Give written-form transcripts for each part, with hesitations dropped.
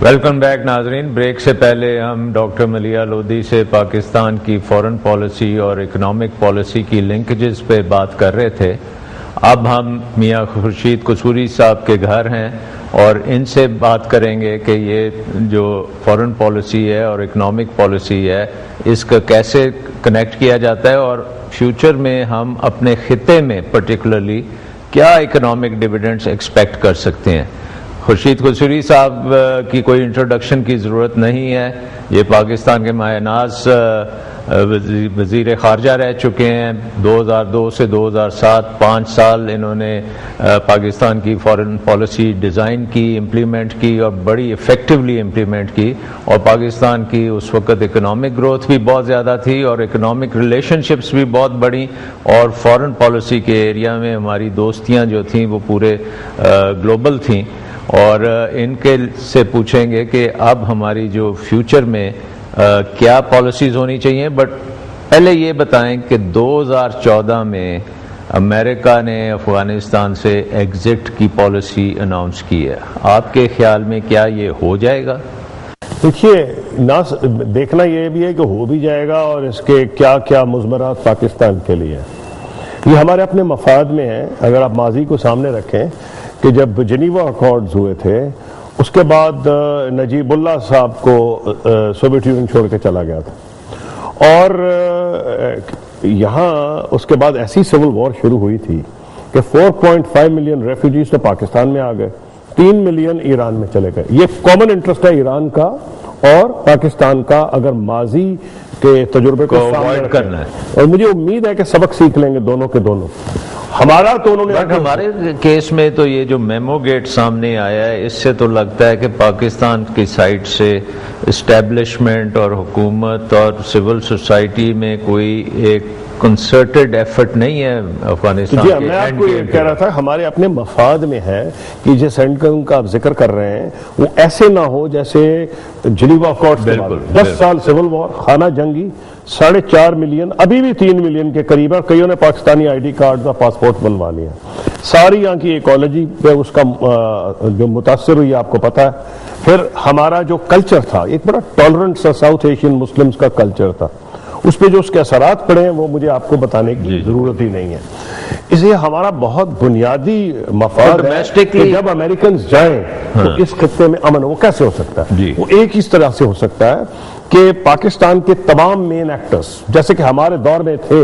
Welcome back ناظرین. Break سے پہلے ہم ڈاکٹر ملیح لودھی سے پاکستان کی فورن پالیسی اور اکنامک پالیسی کی لنکیجز پہ بات کر رہے تھے. اب ہم میاں خورشید قصوری صاحب کے گھر ہیں اور ان سے بات کریں گے کہ یہ جو فورن پالیسی ہے اور اکنامک پالیسی ہے اس کا کیسے کنیکٹ کیا جاتا ہے اور فیوچر میں ہم اپنے خطے میں پرٹیکولرلی کیا اکنامک ڈویڈنڈز ایکسپیکٹ کر سکتے ہیں. خورشید قصوری صاحب کی کوئی انٹروڈکشن کی ضرورت نہیں ہے. یہ پاکستان کے ماہ ناز وزیر خارجہ رہ چکے ہیں. 2002 سے 2007 5 سال انہوں نے پاکستان کی فارن پالیسی ڈیزائن کی, امپلیمنٹ کی اور بڑی افیکٹولی امپلیمنٹ کی. اور پاکستان کی اس وقت اکنامک گروتھ بھی بہت زیادہ تھی اور اکنامک ریلیشن شپس بھی بہت بڑی, اور فارن پالیسی کے ایریا میں ہماری دوستیاں جو تھیں وہ پورے گلوبل تھیں. اور ان کے سے پوچھیں گے کہ اب ہماری جو فیوچر میں کیا پالیسیز ہونی چاہیے. بٹ پہلے یہ بتائیں کہ 2014 میں امریکہ نے افغانستان سے ایگزٹ کی پالیسی اناؤنس کی ہے. آپ کے خیال میں کیا یہ ہو جائے گا؟ دیکھیے, دیکھنا یہ بھی ہے کہ ہو بھی جائے گا اور اس کے کیا کیا مضمرات پاکستان کے لیے ہیں. یہ ہمارے اپنے مفاد میں ہیں. اگر آپ ماضی کو سامنے رکھیں کہ جب جنیوا اکارڈز ہوئے تھے اس کے بعد نجیب اللہ صاحب کو سوویت یونین چھوڑ کے چلا گیا تھا, اور یہاں اس کے بعد ایسی سول وار شروع ہوئی تھی کہ 4.5 ملین ریفیوجیز تو پاکستان میں آ گئے, 3 ملین ایران میں چلے گئے. یہ کامن انٹرسٹ ہے ایران کا اور پاکستان کا, اگر ماضی کے تجربے کو سامنے کرنا ہے. اور مجھے امید ہے کہ سبق سیکھ لیں گے دونوں کے دونوں. ہمارا تو انہوں نے ہمارے کیس میں تو یہ جو میمو گیٹ سامنے آیا ہے اس سے تو لگتا ہے کہ پاکستان کی سائڈ سے اسٹیبلشمنٹ اور حکومت اور سول سوسائٹی میں کوئی ایک کنسرٹڈ ایفرٹ نہیں ہے افغانستان کے. میں آپ کو یہ کہہ رہا تھا ہمارے اپنے مفاد میں ہے کہ جس اینڈ کا آپ ذکر کر رہے ہیں وہ ایسے نہ ہو جیسے جنیوا اکارڈز کے بعد 10 سال سول وار, خانہ جنگی, 4.5 ملین, ابھی بھی 3 ملین کے قریب ہے. کئیوں نے پاکستانی آئی ڈی کارڈ اور پاسپورٹ بنوا لیا. ساری یہاں کی ایکالوجی پہ اس کا جو متاثر ہوئی آپ کو پتا ہے. پھر ہمارا جو کلچر تھا ایک بڑا ٹالرنٹ سا ساؤتھ ایشین مسلمز کا کلچر تھا, اس پہ جو اس کے اثرات پڑے ہیں وہ مجھے آپ کو بتانے کی ضرورت ہی نہیں ہے. اس لیے ہمارا بہت بنیادی مفاد ہے کہ جب امریکنز جائیں تو اس خطے میں امن وہ کیسے ہو سکتا ہے. وہ ایک اس طرح سے ہو سکتا ہے کہ پاکستان کے تمام مین ایکٹرز جیسے کہ ہمارے دور میں تھے,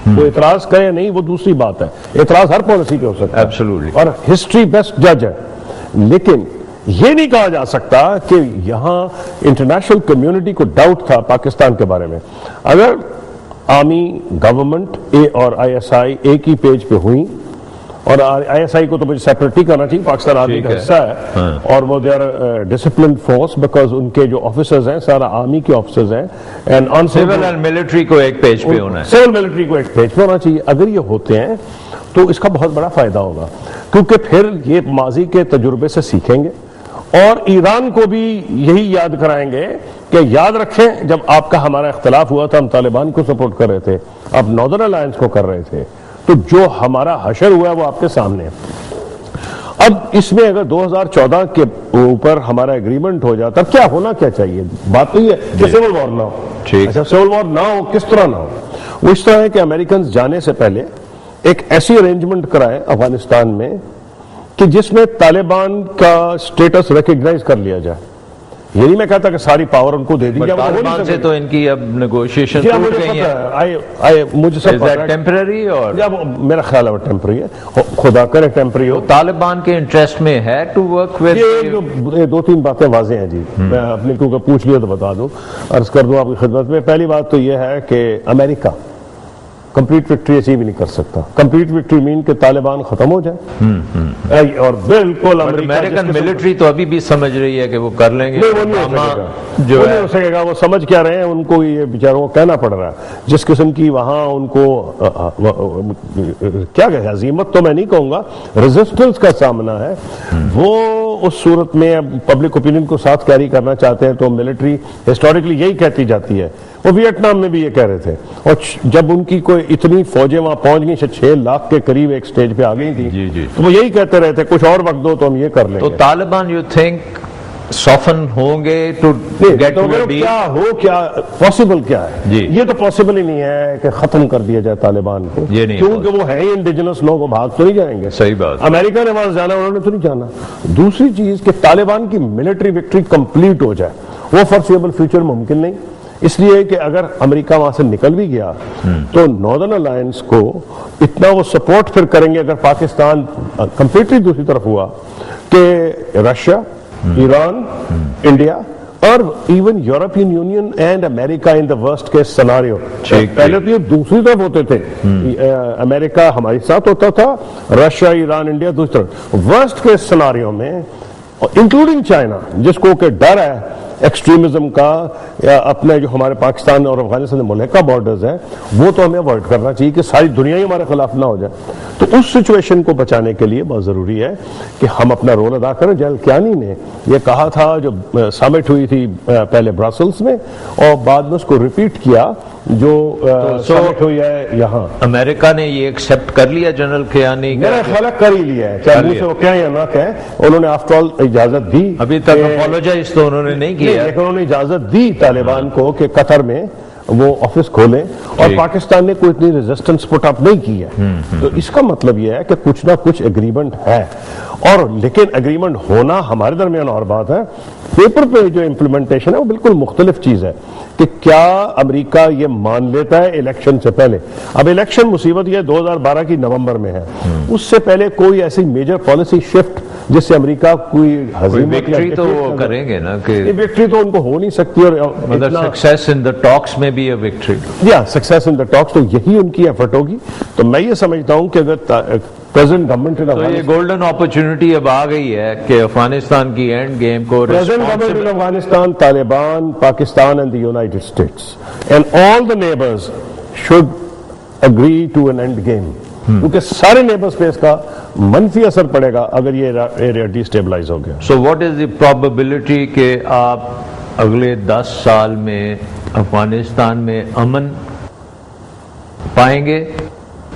وہ اعتراض کرے نہیں وہ دوسری بات ہے, اعتراض ہر پالیسی پہ ہو سکتا ہے اور ہسٹری بیسٹ جج ہے. لیکن یہ نہیں کہا جا سکتا کہ یہاں انٹرنیشنل کمیونٹی کو ڈاؤٹ تھا پاکستان کے بارے میں. اگر آرمی, گورنمنٹ اور آئی ایس آئی ایک ہی پیج پہ ہوئی, اور آئی ایس آئی کو تو مجھے سیپریٹ نہیں کرنا چاہیے, پاکستان آرمی کا حصہ ہے اور وہ they are disciplined force because ان کے جو آفیسرز ہیں سارا آرمی کے آفیسرز ہیں. سول اینڈ ملٹری کو ایک پیج پہ ہونا ہے, سول ملٹری کو ایک پیج پہ ہونا چاہیے. اگر یہ ہوتے ہیں تو اس کا بہت بڑا فائدہ ہوگا, کیونکہ پھر یہ ماضی کے تجربے سے سیکھیں گے اور ایران کو بھی یہی یاد کرائیں گے کہ یاد رکھیں جب آپ کا ہمارا اختلاف ہوا تھا ہم طالبان کو سپورٹ کر رہے تھے, آپ ناردرن الائنس کو کر رہے تھے, تو جو ہمارا حشر ہوا ہے وہ آپ کے سامنے ہے. اب اس میں اگر 2014 کے اوپر ہمارا ایگریمنٹ ہو جاتا کیا ہونا کیا چاہیے. بات تو یہ ہے کہ سول وار نہ ہو. اچھا سول وار نہ ہو, کس طرح نہ ہو؟ وہ اس طرح ہے کہ امریکنز جانے سے پہلے ایک ایسی ارینجمنٹ کرائیں افغانستان میں کہ جس میں طالبان کا سٹیٹس ریکگنائز کر لیا جائے. یہ نہیں میں کہتا کہ ساری پاور ان کو دے دی جائے. طالبان سے تو ان کی اب نیگوشیشن ٹوٹ گئی ہیں. مجھے سب ٹیمپرری اور میرا خیال ہے وہ ٹیمپرری ہے, خدا کرے ٹیمپرری ہو. طالبان کے انٹرسٹ میں ہے ٹو ورک ود. یہ 2-3 باتیں واضح ہیں جی, میں اپنے کیونکہ پوچھ لیا تو بتا دوں, عرض کر دوں آپ کی خدمت میں. پہلی بات تو یہ ہے کہ امریکہ کمپلیٹ وکٹری اچیو نہیں کر سکتا. کمپلیٹ وکٹری مین کہ طالبان ختم ہو جائے, اور بالکل امریکن ملٹری تو ابھی بھی سمجھ رہی ہے کہ وہ کر لیں گے. وہ نہیں ہو سکے گا. وہ سمجھ کیا رہے ہیں, ان کو یہ بیچاروں کو کہنا پڑ رہا ہے. جس قسم کی وہاں ان کو کیا کہے, عزیمت تو میں نہیں کہوں گا, ریزسٹنس کا سامنا ہے, وہ اس صورت میں پبلک اوپینین کو ساتھ کیری کرنا چاہتے ہیں. تو ملٹری ہسٹوریکلی یہی کہتی جاتی ہے. وہ ویتنام میں بھی یہ کہہ رہے تھے, اور جب ان کی کوئی اتنی فوجیں وہاں پہنچ گئی 6 لاکھ کے قریب ایک سٹیج پہ آ گئی تھی, تو وہ یہی کہتے رہے تھے کچھ اور وقت دو تو ہم یہ کر لیں گے. تو طالبان یو تھنک soften ہوں گے to get to a deal? کیا ہو کیا پاسبل کیا ہے جی یہ تو پاسبل ہی نہیں ہے کہ ختم کر دیا جائے طالبان کو, یہ نہیں کیونکہ وہ ہے ہی انڈیجنس لوگ, بھاگ تو نہیں جائیں گے. صحیح بات. امریکہ نے وہاں جانا, انہوں نے تو نہیں جانا. دوسری چیز کہ طالبان کی ملٹری وکٹری کمپلیٹ ہو جائے وہ فارسیبل فیوچر ممکن نہیں, اس لیے کہ اگر امریکہ وہاں سے نکل بھی گیا تو ناردرن الائنس کو اتنا وہ سپورٹ پھر کریں گے اگر پاکستان کمپلیٹلی دوسری طرف ہوا کہ رشیا, ایران, انڈیا اور even European union and America in the worst case scenario. پہلے تو یہ دوسری طرف ہوتے تھے, امریکہ ہمارے ساتھ ہوتا تھا, رشیا, ایران, انڈیا دوسری طرف. ورسٹ کیس سیناریو میں انکلوڈنگ چائنا جس کو کہ ڈر ہے ایکسٹریمزم کا یا اپنے جو ہمارے پاکستان اور افغانستان ملحقہ بارڈرز ہیں وہ تو ہمیں اوائڈ کرنا چاہیے کہ ساری دنیا ہی ہمارے خلاف نہ ہو جائے. تو اس سچویشن کو بچانے کے لیے بہت ضروری ہے کہ ہم اپنا رول ادا کریں. جنرل کیانی نے یہ کہا تھا جو سمٹ ہوئی تھی پہلے برسلز میں اور بعد میں اس کو ریپیٹ کیا جو سمٹ ہوئی ہے یہاں. امریکہ نے یہ ایکسپٹ کر لیا جنرل کیانی, میرا خیال ہے کر ہی لیا ہے, چاہے منہ سے وہ کہیں یا نہ کہیں, انہوں نے آفٹر آل اجازت دی. ابھی تک اپولوجائز تو انہوں نے نہیں کیا, لیکن انہوں نے اجازت دی طالبان کو کہ قطر میں وہ آفس کھولیں, اور پاکستان نے کوئی اتنی ریزسٹنس پٹ اپ نہیں کی ہے. تو اس کا مطلب یہ ہے کہ کچھ نہ کچھ ایگریمنٹ ہے, اور لیکن ایگریمنٹ ہونا ہمارے درمیان اور بات ہے, پیپر پہ جو امپلیمنٹیشن ہے وہ بالکل مختلف چیز ہے کہ کیا امریکہ یہ مان لیتا ہے الیکشن سے پہلے. اب الیکشن مصیبت یہ 2012 کی نومبر میں ہے, اس سے پہلے کوئی ایسی میجر پالیسی شفٹ جس سے امریکہ کوئی وکٹری تو وہ کریں گے نا کہ وکٹری تو ان کو ہو نہیں سکتی, اور سکسیس ان دا ٹاکس میں بھی وکٹری, یا سکسیس ان دا ٹاکس تو یہی ان کی ایفرٹ ہوگی. تو میں یہ سمجھتا ہوں کہ اگر پریزنٹ گورنمنٹ تو یہ گولڈن اپرچونٹی اب آ گئی ہے کہ افغانستان کی اینڈ گیم کو Afghanistan, Taliban, Pakistan and the United States and all the neighbours should agree to an end game, کیونکہ سارے نیبرز پہ اس کا منفی اثر پڑے گا اگر یہ ایریا ڈی اسٹیبلائز ہو گیا. So what is the probability کہ آپ اگلے 10 سال میں افغانستان میں امن پائیں گے,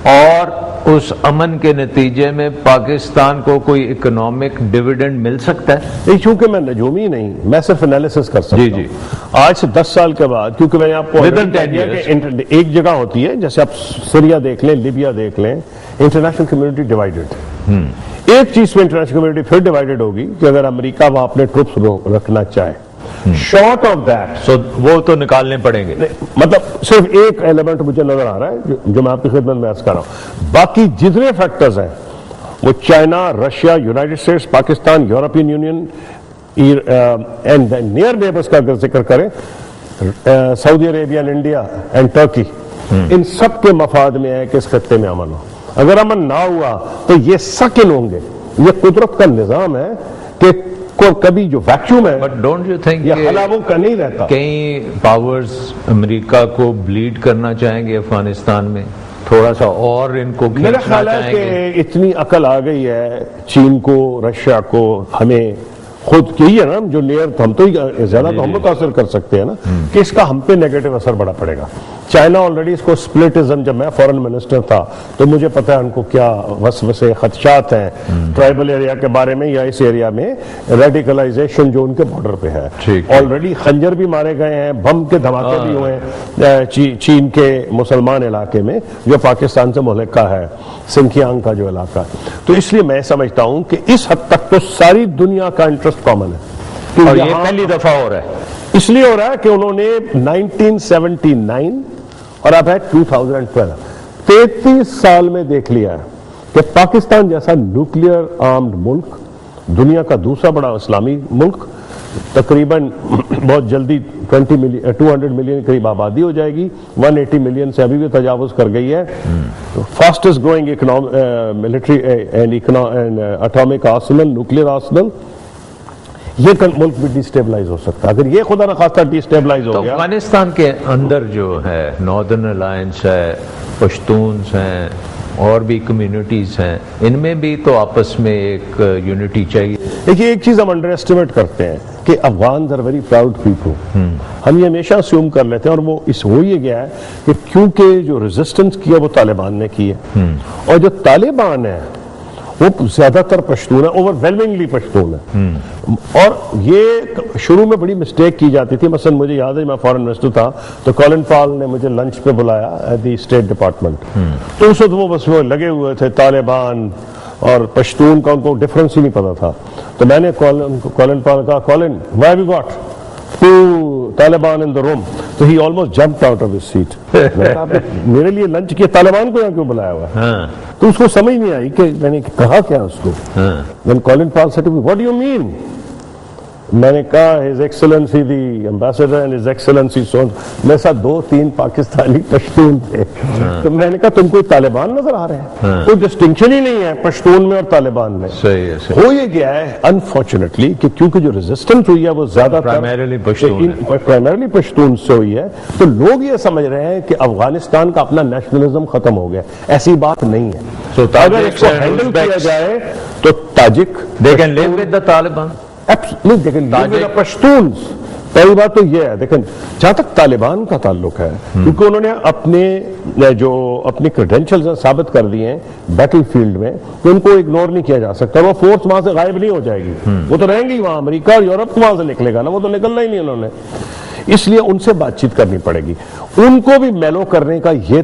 اور اس امن کے نتیجے میں پاکستان کو کوئی اکنامک ڈیویڈنڈ مل سکتا ہے؟ چونکہ میں نجومی نہیں, میں صرف انالیسس کر سکتا ہوں. آج سے 10 سال کے بعد, کیونکہ میں نے آپ کو ایک جگہ ہوتی ہے, جیسے آپ سیریا دیکھ لیں, لیبیا دیکھ لیں, انٹرنیشنل کمیونٹی ڈیوائیڈڈ. ایک چیز میں انٹرنیشنل کمیونٹی پھر ڈیوائیڈڈ ہوگی کہ اگر امریکہ وہاں اپنے ٹروپس رکھنا چاہے, شارٹ آف دیٹ وہ تو نکالنے پڑیں گے. مطلب صرف ایک ایلیمنٹ مجھے نظر آ رہا ہے جو میں آپ کی خدمت میں عرض کر رہا ہوں. باقی جتنے فیکٹرز ہیں وہ China, Russia, United States, Pakistan, European union and near neighbours کا اگر ذکر کریں, سعودی عربیہ, انڈیا اینڈ ٹرکی, ان سب کے مفاد میں ہے کہ اس خطے میں امن ہو. اگر امن نہ ہوا تو یہ سکن ہوں گے. یہ قدرت کا نظام ہے کہ کبھی جو ویکیوم ہے, بٹ ڈونٹ یو تھنک یہ خلابوں کا نہیں رہتا. کئی پاورز امریکہ کو بلیڈ کرنا چاہیں گے افغانستان میں, تھوڑا سا اور ان کو میرا خیال ہے کہ اتنی عقل آ گئی ہے چین کو, رشیا کو, ہمیں خود یہی ہے نا جو نیئر, ہم تو زیادہ تو ہم متاثر کر سکتے ہیں نا کہ اس کا ہم پہ نیگیٹو اثر بڑا پڑے گا. چائنا آلریڈی اس کو سپلٹزم, جب میں فورن منسٹر تھا تو مجھے پتا ہے ان کو کیا وسوسے خدشات ہیں ٹرائبل ایریا کے بارے میں, یا اس ایریا میں ریڈیکلائزیشن جو ان کے بارڈر پہ ہے. آلریڈی خنجر بھی مارے گئے ہیں, بم کے دھماکے بھی ہوئے ہیں چین کے مسلمان علاقے میں جو پاکستان سے ملحقہ ہے, سنکیانگ کا جو علاقہ ہے. تو اس لیے میں سمجھتا ہوں کہ اس حد تک تو ساری دنیا کا انٹرسٹ کامن ہے, اور یہ پہلی دفعہ ہو رہا ہے. اس لیے ہو رہا ہے کہ انہوں نے 1979 اور اب ہے 2012 33 سال میں دیکھ لیا ہے کہ پاکستان جیسا نیوکلیئر آرمڈ ملک, دنیا کا دوسرا بڑا اسلامی ملک, تقریباً بہت جلدی 200 ملین قریب آبادی ہو جائے گی, 180 ملین سے ابھی بھی تجاوز کر گئی ہے, fastest growing military and atomic Arsenal, nuclear Arsenal. یہ ملک بھی ڈی اسٹیبلائز ہو سکتا ہے اگر یہ خدا نخواستہ ڈی اسٹیبلائز ہو گیا. افغانستان کے اندر جو ہے ناردرن الائنس ہے, پشتونز ہیں, اور بھی کمیونٹیز ہیں, ان میں بھی تو آپس میں ایک یونٹی چاہیے. دیکھیے ایک چیز ہم انڈر ایسٹیمیٹ کرتے ہیں کہ افغانز آر ویری پراؤڈ پیپل. ہم یہ ہمیشہ اسیوم کر لیتے ہیں, اور وہ اس ہو یہ گیا ہے کہ کیونکہ جو ریزسٹنس کیا وہ طالبان نے کی ہے, اور جو طالبان ہے وہ زیادہ تر پشتون ہے، اوور ویلمنگلی پشتون ہے. اور یہ شروع میں بڑی مسٹیک کی جاتی تھی. مثلا مجھے یاد ہے میں فارن منسٹر تھا تو کولن پال نے مجھے لنچ پہ بلایا ایٹ دی اسٹیٹ ڈپارٹمنٹ. تو اس وقت وہ بس وہ لگے ہوئے تھے طالبان اور پشتون کا، ان کو ڈفرنس ہی نہیں پتا تھا. تو میں نے کولن پال کہا Colin why we got two Taliban in the room. تو he almost jumped out of his seat. میرے لیے لنچ کیا، طالبان کو یہاں کیوں بلایا ہوا؟ تو اس کو سمجھ نہیں آئی کہ میں نے کہا کیا اس کو. Then Colin Powell said to me, what do you mean? میں نے کہا His Excellency the Ambassador and His Excellency so میرے ساتھ 2-3 پاکستانی پشتون تھے. تو میں نے کہا تم کوئی طالبان نظر آ رہے ہیں؟ کوئی ڈسٹنکشن ہی نہیں ہے پشتون میں اور طالبان میں. ہو یہ گیا ہے انفارچونیٹلی کہ کیونکہ جو ریزسٹنس ہوئی ہے وہ زیادہ پرائمرلی پشتون سے ہوئی ہے، تو لوگ یہ سمجھ رہے ہیں کہ افغانستان کا اپنا نیشنلزم ختم ہو گیا. ایسی بات نہیں ہے. اگر اس کو ہینڈل کیا جائے تو Tajik they can live with the Taliban. Pashtun. پہلی بات تو یہ ہے دیکھیں جہاں تک طالبان کا تعلق ہے، کیونکہ انہوں نے اپنی کریڈینشلز ثابت کر دیے ہیں بیٹل فیلڈ میں کہ ان کو اگنور نہیں کیا جا سکتا. وہ فورس وہاں سے غائب نہیں ہو جائے گی، وہ تو رہیں گی وہاں. امریکہ اور یورپ کو وہاں سے نکلے گا نا، وہ تو نکلنا ہی نہیں انہوں نے. اس لیے ان سے بات چیت کرنی پڑے گی. ان کو بھی میلو کرنے کا یہ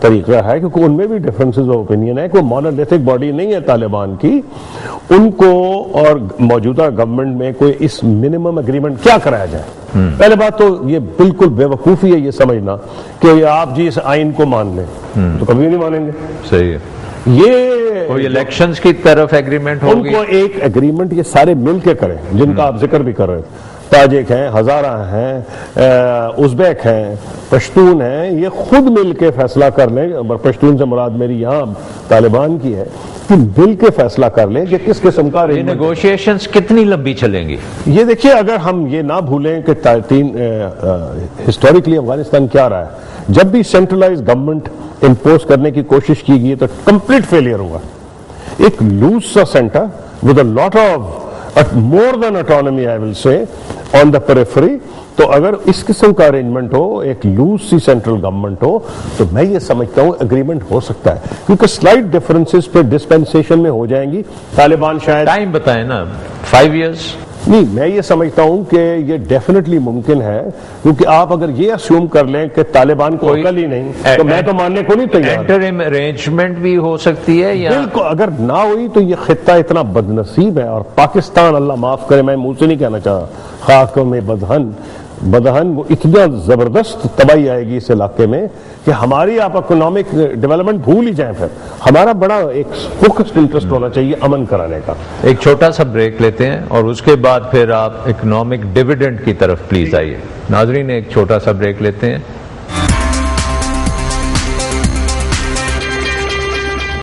طریقہ ہے کیونکہ ان میں بھی ڈفرنسز آف اوپینین ہے کہ وہ مونولیتھک باڈی نہیں ہے طالبان کی. ان کو اور موجودہ گورنمنٹ میں کوئی اس منیمم اگریمنٹ کیا کرایا جائے. پہلے بات تو یہ بالکل بے وقوفی ہے یہ سمجھنا کہ آپ جی اس آئین کو مان لیں، تو کبھی نہیں مانیں گے. صحیح ہے. یہ کوئی الیکشنز کی طرف ایگریمنٹ ہوگی، ان کو ایک ایگریمنٹ یہ سارے مل کے کریں جن کا آپ ذکر بھی کر رہے تھے. تاجک ہیں، ہزارہ ہیں، ازبیک ہیں، پشتون ہیں، یہ خود مل کے فیصلہ کر لیں. پشتون سے مراد میری یہاں طالبان کی ہے کہ مل کے فیصلہ کر لیں کہ کس قسم کا نیگوشیشنز کتنی لمبی چلیں گی. یہ دیکھیے اگر ہم یہ نہ بھولیں کہ ہسٹوریکلی افغانستان کیا رہا ہے، جب بھی سینٹرلائز گورنمنٹ امپوز کرنے کی کوشش کی گئی تو کمپلیٹ فیلئر ہوا. ایک لوز سا centre with a lot of more than autonomy I will say on the periphery. تو اگر اس قسم کا ارینجمنٹ ہو، ایک لوز سی سینٹرل گورنمنٹ ہو، تو میں یہ سمجھتا ہوں اگریمنٹ ہو سکتا ہے. کیونکہ سلائٹ ڈفرنسز پہ ڈسپینسیشن میں ہو جائیں گی. طالبان شاید ٹائم بتائیں نا 5 years. نہیں، میں یہ سمجھتا ہوں کہ یہ ڈیفینیٹلی ممکن ہے. کیونکہ آپ اگر یہ اسیوم کر لیں کہ طالبان کو عقل ہی نہیں تو میں تو ماننے کو نہیں تیار. انٹرم ارینجمنٹ بھی ہو سکتی ہے یا بالکل. اگر نہ ہوئی تو یہ خطہ اتنا بدنصیب ہے. اور پاکستان اللہ معاف کرے، میں منہ سے نہیں کہنا چاہا خاک میں بدہن وہ اتنا زبردست تباہی آئے گی اس علاقے میں کہ ہماری آپ اکنامک ڈیولپمنٹ بھول ہی جائیں. پھر ہمارا بڑا ایک فوکسڈ انٹرسٹ ہونا چاہیے امن کرانے کا. ایک چھوٹا سا بریک لیتے ہیں اور اس کے بعد پھر آپ اکنامک ڈیویڈنڈ کی طرف پلیز آئیے. ناظرین ایک چھوٹا سا بریک لیتے ہیں.